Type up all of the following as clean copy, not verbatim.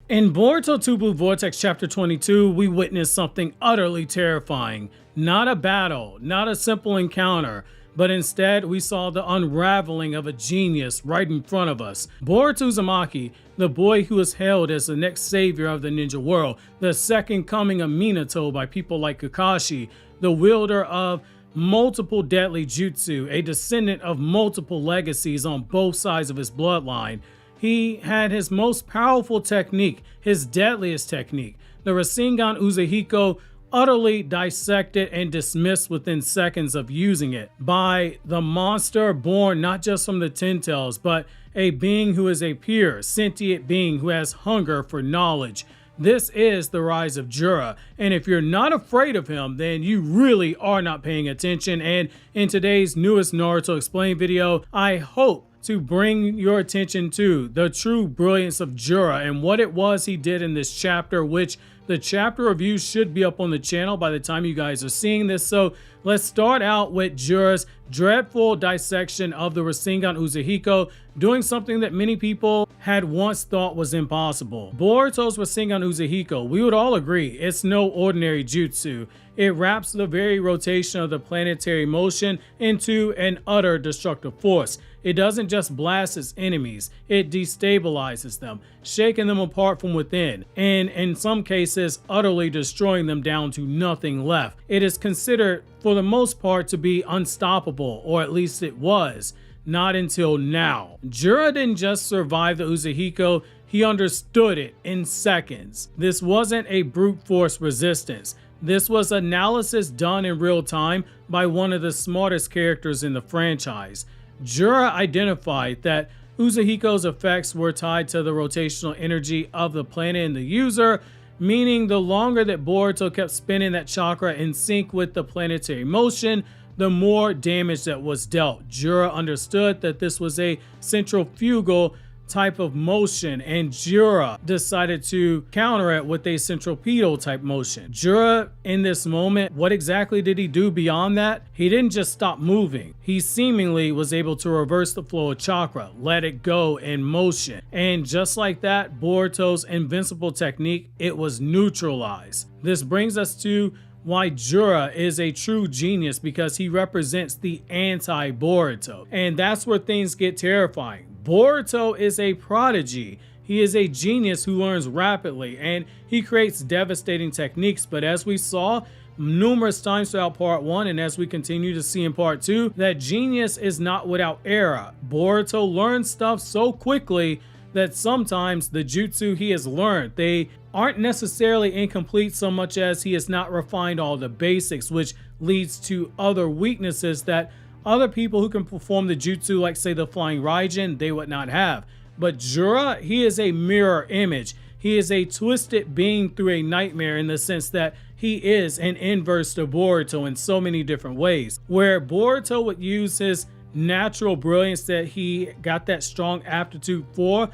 In Boruto 2 Blue Vortex Chapter 22, we witnessed something utterly terrifying. Not a battle, not a simple encounter, but instead we saw the unraveling of a genius right in front of us. Boruto Uzumaki, the boy who is hailed as the next savior of the ninja world, the second coming of Minato by people like Kakashi, the wielder of multiple deadly jutsu, a descendant of multiple legacies on both sides of his bloodline. He had his most powerful technique, his deadliest technique, the Rasengan Uzuhiko, utterly dissected and dismissed within seconds of using it by the monster born not just from the Ten Tails, but a being who is a pure, sentient being who has hunger for knowledge. This is the rise of Jura, and if you're not afraid of him, then you really are not paying attention. And in today's newest Naruto Explained video, I hope to bring your attention to the true brilliance of Jura and what it was he did in this chapter, which the chapter review should be up on the channel by the time you guys are seeing this. So let's start out with Jura's dreadful dissection of the Rasengan Uzuhiko, doing something that many people had once thought was impossible. Boruto's Rasengan Uzuhiko, we would all agree, it's no ordinary jutsu. It wraps the very rotation of the planetary motion into an utter destructive force. It doesn't just blast its enemies, it destabilizes them, shaking them apart from within, and in some cases, utterly destroying them down to nothing left. It is considered, for the most part, to be unstoppable, or at least it was. Not until now. Jura didn't just survive the Uzuhiko, he understood it in seconds. This wasn't a brute force resistance. This was analysis done in real time by one of the smartest characters in the franchise. Jura identified that Uzuhiko's effects were tied to the rotational energy of the planet and the user, meaning the longer that Boruto kept spinning that chakra in sync with the planetary motion, the more damage that was dealt. Jura understood that this was a centrifugal type of motion, and Jura decided to counter it with a centripetal type motion. Jura, in this moment, what exactly did he do beyond that? He didn't just stop moving. He seemingly was able to reverse the flow of chakra, let it go in motion. And just like that, Boruto's invincible technique, it was neutralized. This brings us to why Jura is a true genius, because he represents the anti-Boruto. And that's where things get terrifying. Boruto is a prodigy. He is a genius who learns rapidly and he creates devastating techniques. But as we saw numerous times throughout part 1 and as we continue to see in part 2, that genius is not without error. Boruto learns stuff so quickly that sometimes the jutsu he has learned, they aren't necessarily incomplete so much as he has not refined all the basics, which leads to other weaknesses that other people who can perform the jutsu, like say the flying Raijin, they would not have. But Jura, he is a mirror image. He is a twisted being through a nightmare in the sense that he is an inverse to Boruto in so many different ways. Where Boruto would use his natural brilliance that he got that strong aptitude for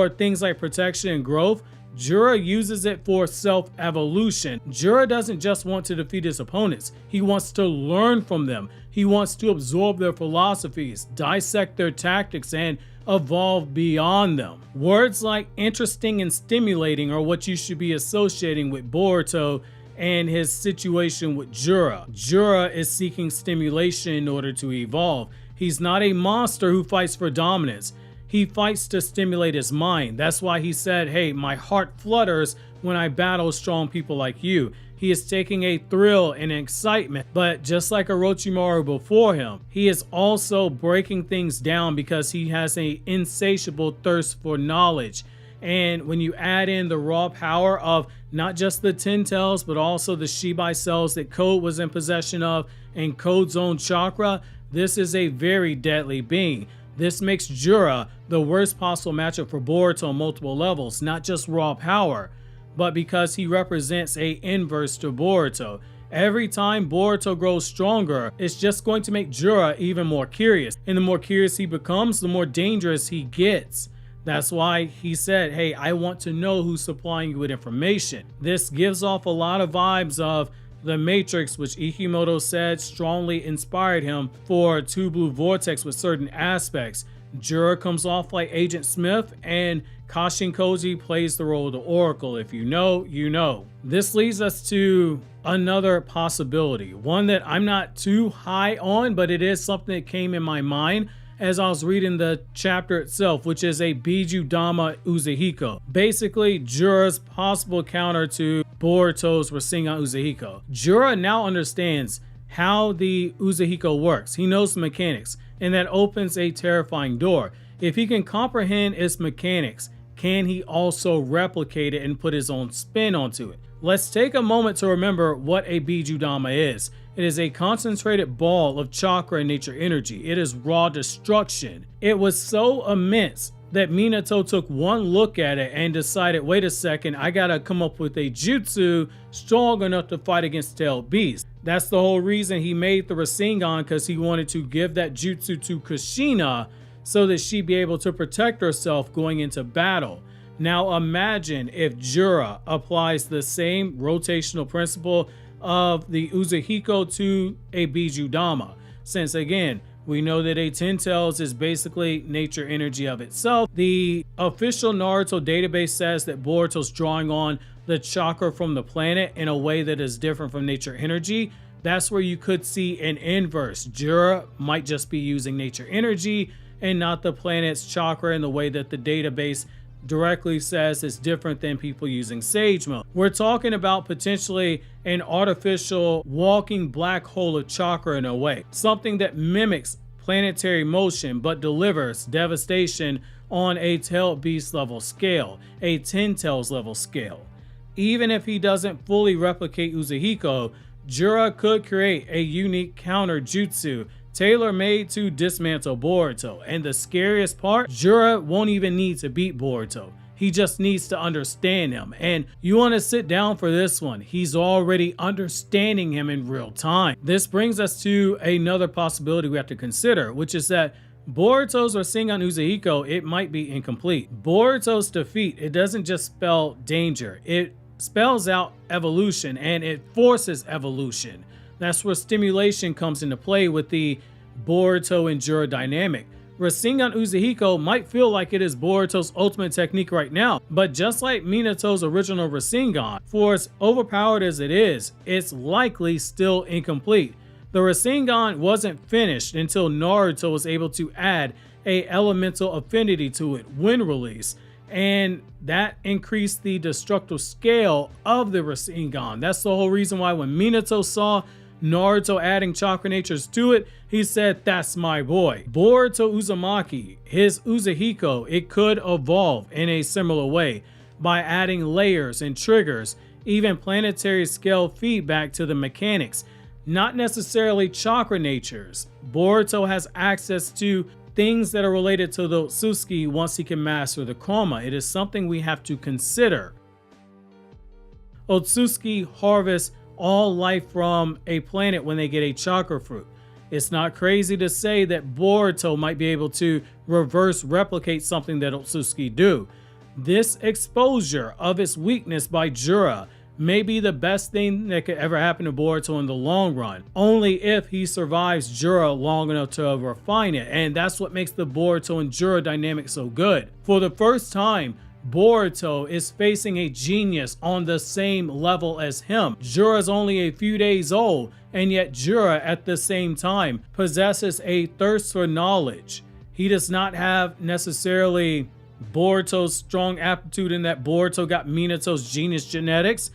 things like protection and growth, Jura uses it for self-evolution. Jura doesn't just want to defeat his opponents. He wants to learn from them. He wants to absorb their philosophies, dissect their tactics, and evolve beyond them. Words like interesting and stimulating are what you should be associating with Boruto and his situation with Jura. Jura is seeking stimulation in order to evolve. He's not a monster who fights for dominance. He fights to stimulate his mind. That's why he said, hey, my heart flutters when I battle strong people like you. He is taking a thrill and excitement, but just like Orochimaru before him, he is also breaking things down because he has an insatiable thirst for knowledge. And when you add in the raw power of not just the Ten Tails, but also the Shibai cells that Code was in possession of and Code's own chakra, this is a very deadly being. This makes Jura the worst possible matchup for Boruto on multiple levels, not just raw power, but because he represents a inverse to Boruto. Every time Boruto grows stronger, it's just going to make Jura even more curious. And the more curious he becomes, the more dangerous he gets. That's why he said, hey, I want to know who's supplying you with information. This gives off a lot of vibes of The Matrix, which Ikimoto said strongly inspired him for 2 Blue Vortex with certain aspects. Jura comes off like Agent Smith, and Kashin Koji plays the role of the Oracle. If you know, you know. This leads us to another possibility, one that I'm not too high on, but it is something that came in my mind as I was reading the chapter itself, which is a bijuu dama Uzuhiko. Basically, Jura's possible counter to Boruto's Rasengan Uzuhiko. Jura now understands how the Uzuhiko works. He knows the mechanics, and that opens a terrifying door. If he can comprehend its mechanics, can he also replicate it and put his own spin onto it? Let's take a moment to remember what a bijuu dama is. It is a concentrated ball of chakra and nature energy. It is raw destruction. It was so immense that Minato took one look at it and decided, wait a second, I gotta come up with a jutsu strong enough to fight against tailed beasts. That's the whole reason he made the Rasengan, because he wanted to give that jutsu to Kushina so that she'd be able to protect herself going into battle. Now imagine if Jura applies the same rotational principle of the Uzuhiko to a bijuu dama. Since again, we know that a 10 tails is basically nature energy of itself. The official Naruto database says that Boruto's drawing on the chakra from the planet in a way that is different from nature energy. That's where you could see an inverse. Jura might just be using nature energy and not the planet's chakra in the way that the database directly says it's different than people using Sage Mode. We're talking about potentially an artificial walking black hole of chakra in a way. Something that mimics planetary motion but delivers devastation on a tailed beast level scale, a 10 tails level scale. Even if he doesn't fully replicate Uzuhiko, Jura could create a unique counter jutsu tailor-made to dismantle Boruto. And the scariest part, Jura won't even need to beat Boruto. He just needs to understand him. And you want to sit down for this one. He's already understanding him in real time. This brings us to another possibility we have to consider, which is that Boruto's Rasengan Uzuhiko, it might be incomplete. Boruto's defeat, it doesn't just spell danger. It spells out evolution, and it forces evolution. That's where stimulation comes into play with the Boruto and Jura dynamic. Rasengan Uzuhiko might feel like it is Boruto's ultimate technique right now, but just like Minato's original Rasengan, for as overpowered as it is, it's likely still incomplete. The Rasengan wasn't finished until Naruto was able to add a elemental affinity to it when released, and that increased the destructive scale of the Rasengan. That's the whole reason why when Minato saw Naruto adding chakra natures to it, he said, that's my boy. Boruto Uzumaki, his Uzuhiko, it could evolve in a similar way by adding layers and triggers, even planetary scale feedback to the mechanics, not necessarily chakra natures. Boruto has access to things that are related to the Otsutsuki once he can master the Karma. It is something we have to consider. Otsutsuki harvest all life from a planet when they get a chakra fruit. It's not crazy to say that Boruto might be able to reverse replicate something that Otsutsuki do. This exposure of its weakness by Jura may be the best thing that could ever happen to Boruto in the long run, only if he survives Jura long enough to refine it. And that's what makes the Boruto and Jura dynamic so good. For the first time, Boruto is facing a genius on the same level as him. Jura's only a few days old, and yet Jura at the same time possesses a thirst for knowledge. He does not have necessarily Boruto's strong aptitude in that Boruto got Minato's genius genetics.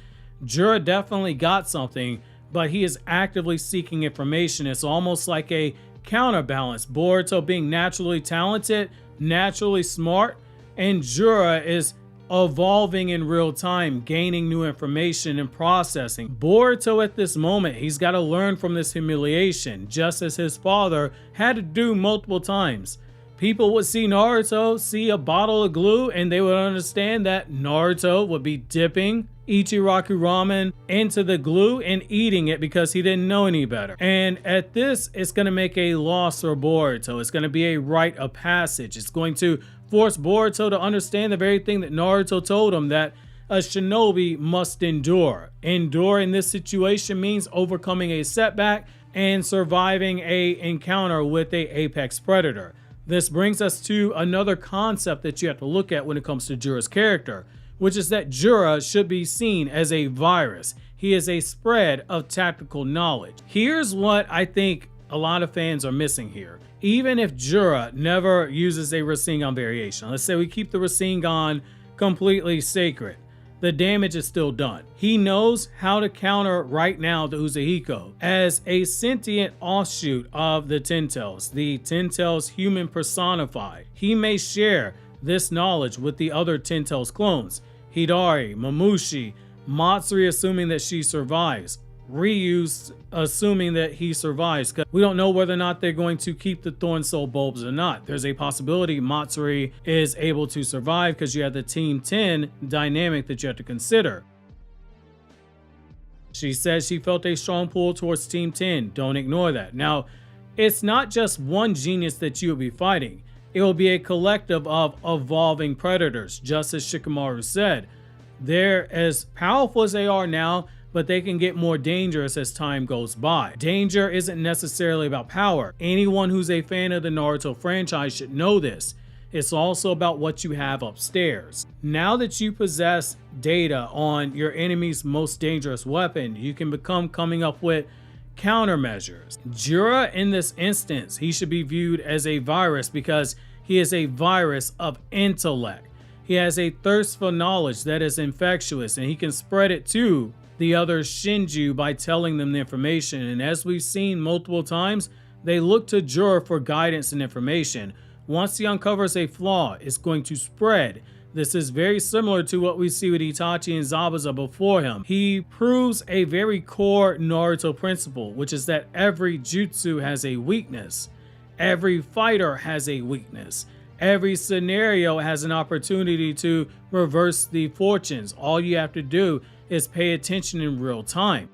Jura definitely got something, but he is actively seeking information. It's almost like a counterbalance. Boruto being naturally talented, naturally smart, and Jura is evolving in real time, gaining new information and processing. Boruto at this moment, he's got to learn from this humiliation, just as his father had to do multiple times. People would see Naruto, see a bottle of glue, and they would understand that Naruto would be dipping Ichiraku ramen into the glue and eating it because he didn't know any better. And at this, it's going to make a loss for Boruto. It's going to be a rite of passage. It's going to force Boruto to understand the very thing that Naruto told him, that a shinobi must endure. Endure in this situation means overcoming a setback and surviving a encounter with a apex predator. This brings us to another concept that you have to look at when it comes to Jura's character, which is that Jura should be seen as a virus. He is a spread of tactical knowledge. Here's what I think a lot of fans are missing here. Even if Jura never uses a Rasengan variation, let's say we keep the Rasengan completely sacred, the damage is still done. He knows how to counter right now the Uzuhiko as a sentient offshoot of the Ten Tails, the Ten Tails human personified. He may share this knowledge with the other Ten Tails clones, Hidari, Mamushi, Matsuri assuming that she survives, Ryu's assuming that he survives, because we don't know whether or not they're going to keep the Thorn Soul bulbs or not. There's a possibility Matsuri is able to survive because you have the Team 10 dynamic that you have to consider. She says she felt a strong pull towards Team 10. Don't ignore that. Now, it's not just one genius that you will be fighting. It will be a collective of evolving predators, just as Shikamaru said. They're as powerful as they are now, but they can get more dangerous as time goes by. Danger isn't necessarily about power. Anyone who's a fan of the Naruto franchise should know this. It's also about what you have upstairs. Now that you possess data on your enemy's most dangerous weapon, you can coming up with countermeasures. Jura, in this instance, he should be viewed as a virus because he is a virus of intellect. He has a thirst for knowledge that is infectious, and he can spread it to the other Shinju by telling them the information. And as we've seen multiple times, they look to Jura for guidance and information. Once he uncovers a flaw, it's going to spread. This is very similar to what we see with Itachi and Zabuza before him. He proves a very core Naruto principle, which is that every jutsu has a weakness. Every fighter has a weakness. Every scenario has an opportunity to reverse the fortunes. All you have to do is pay attention in real time.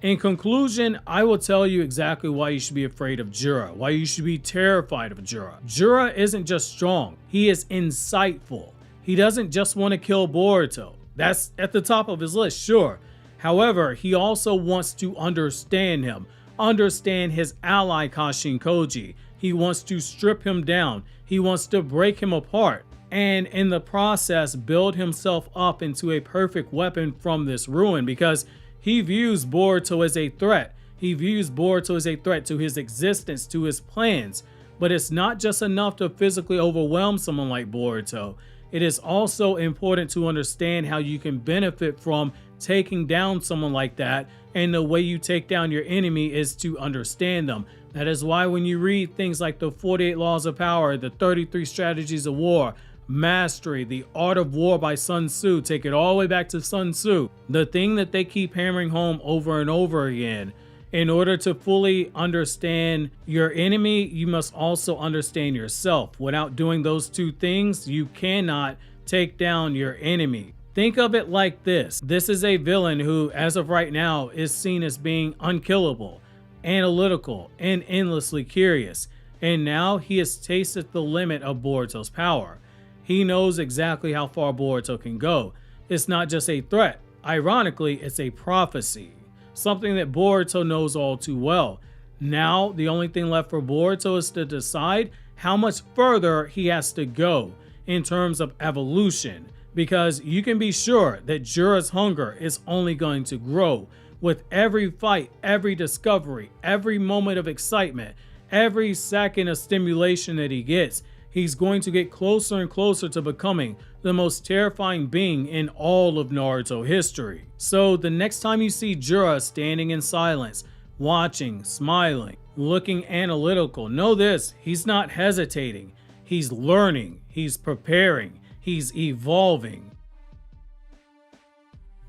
In conclusion, I will tell you exactly why you should be afraid of Jura, why you should be terrified of Jura. Jura isn't just strong, he is insightful. He doesn't just want to kill Boruto. That's at the top of his list, sure. However, he also wants to understand him, understand his ally Kashin Koji. He wants to strip him down. He wants to break him apart, and in the process build himself up into a perfect weapon from this ruin, because he views Boruto as a threat. He views Boruto as a threat to his existence, to his plans. But it's not just enough to physically overwhelm someone like Boruto. It is also important to understand how you can benefit from taking down someone like that, and the way you take down your enemy is to understand them. That is why when you read things like the 48 Laws of Power, the 33 Strategies of War, Mastery, The Art of War by Sun Tzu, take it all the way back to Sun Tzu, the thing that they keep hammering home over and over again, in order to fully understand your enemy, you must also understand yourself. Without doing those two things, you cannot take down your enemy. Think of it like this. This is a villain who, as of right now, is seen as being unkillable, analytical, and endlessly curious. And now he has tasted the limit of Boruto's power. He knows exactly how far Boruto can go. It's not just a threat. Ironically, it's a prophecy. Something that Boruto knows all too well. Now, the only thing left for Boruto is to decide how much further he has to go in terms of evolution. Because you can be sure that Jura's hunger is only going to grow. With every fight, every discovery, every moment of excitement, every second of stimulation that he gets, he's going to get closer and closer to becoming the most terrifying being in all of Naruto history. So the next time you see Jura standing in silence, watching, smiling, looking analytical, know this: he's not hesitating. He's learning, he's preparing, he's evolving.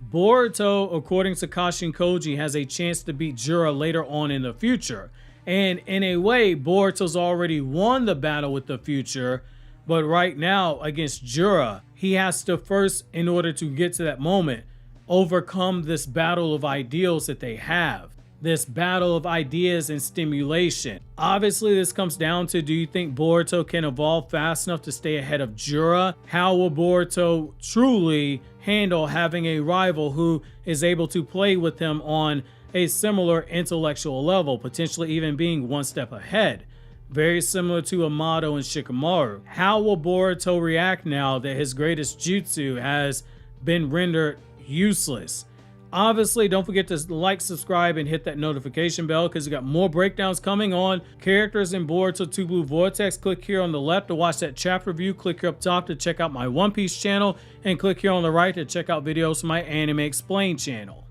Boruto, according to Kashin Koji, has a chance to beat Jura later on in the future. And in a way, Boruto's already won the battle with the future, but right now against Jura, he has to first, in order to get to that moment, overcome this battle of ideals that they have. This battle of ideas and stimulation. Obviously, this comes down to, do you think Boruto can evolve fast enough to stay ahead of Jura? How will Boruto truly handle having a rival who is able to play with him on a similar intellectual level, potentially even being one step ahead? very similar to Amato and Shikamaru. How will Boruto react now that his greatest jutsu has been rendered useless? Obviously, don't forget to like, subscribe, and hit that notification bell because we got more breakdowns coming on characters in Boruto 2 Blue Vortex. Click here on the left to watch that chapter review. Click here up top to check out my One Piece channel, and click here on the right to check out videos from my Anime Explained channel.